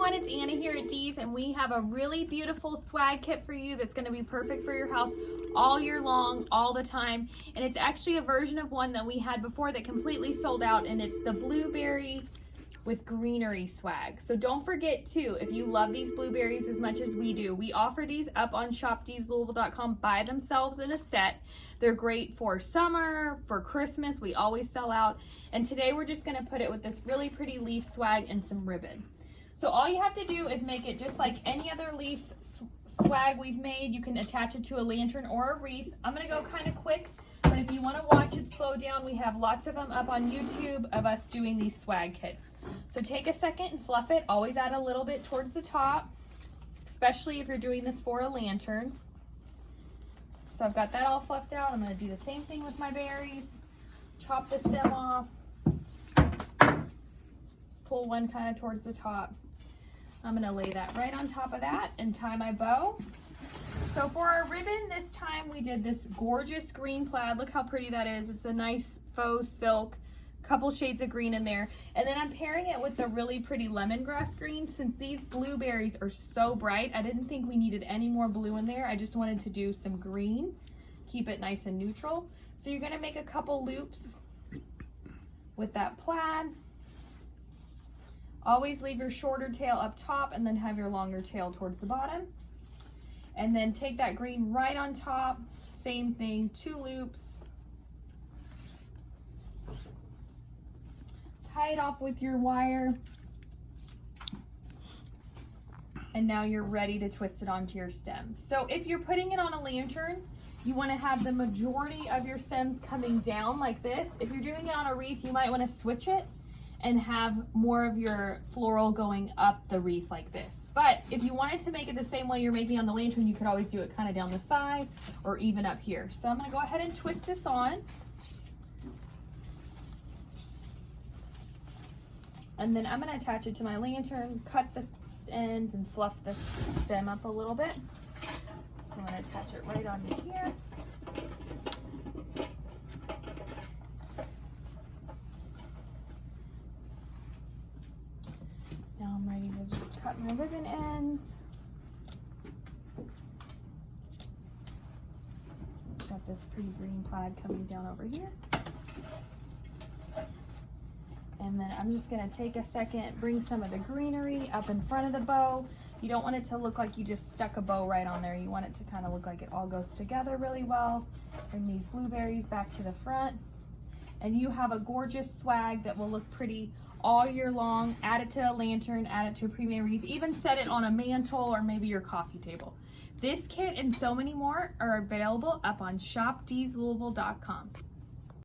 everyone, it's Anna here at Dees, and we have a really beautiful swag kit for you that's going to be perfect for your house all year long, all the time. And it's actually a version of one that we had before that completely sold out, and it's the Blueberry with Greenery swag. So don't forget too, if you love these blueberries as much as we do, we offer these up on shopdeeslouisville.com by themselves in a set. They're great for summer, for Christmas, we always sell out. And today we're just gonna put it with this really pretty leaf swag and some ribbon. So all you have to do is make it just like any other leaf swag we've made. You can attach it to a lantern or a wreath. I'm gonna go kind of quick, but if you want to watch it slow down, we have lots of them up on YouTube of us doing these swag kits. So take a second and fluff it. Always add a little bit towards the top, especially if you're doing this for a lantern. So I've got that all fluffed out. I'm going to do the same thing with my berries. Chop the stem off. Pull one kind of towards the top. I'm going to lay that right on top of that and tie my bow. So for our ribbon this time we did this gorgeous green plaid. Look how pretty that is. It's a nice faux silk, couple shades of green in there. And then I'm pairing it with the really pretty lemongrass green. Since these blueberries are so bright, I didn't think we needed any more blue in there. I just wanted to do some green, keep it nice and neutral. So you're gonna make a couple loops with that plaid. Always leave your shorter tail up top and then have your longer tail towards the bottom. And then take that green right on top, same thing, 2 loops. Tie it off with your wire. And now you're ready to twist it onto your stem. So if you're putting it on a lantern, you want to have the majority of your stems coming down like this. If you're doing it on a wreath, you might want to switch it and have more of your floral going up the wreath like this. But if you wanted to make it the same way you're making on the lantern, you could always do it kind of down the side or even up here. So I'm gonna go ahead and twist this on. And then I'm gonna attach it to my lantern, cut the ends and fluff the stem up a little bit. So I'm gonna attach it right onto here. Now I'm ready to just cut my ribbon ends. So got this pretty green plaid coming down over here. And then I'm just gonna take a second, bring some of the greenery up in front of the bow. You don't want it to look like you just stuck a bow right on there. You want it to kind of look like it all goes together really well. Bring these blueberries back to the front. And you have a gorgeous swag that will look pretty all year long. Add it to a lantern, add it to a premium wreath, even set it on a mantle or maybe your coffee table. This kit and so many more are available up on shopdeeslouisville.com.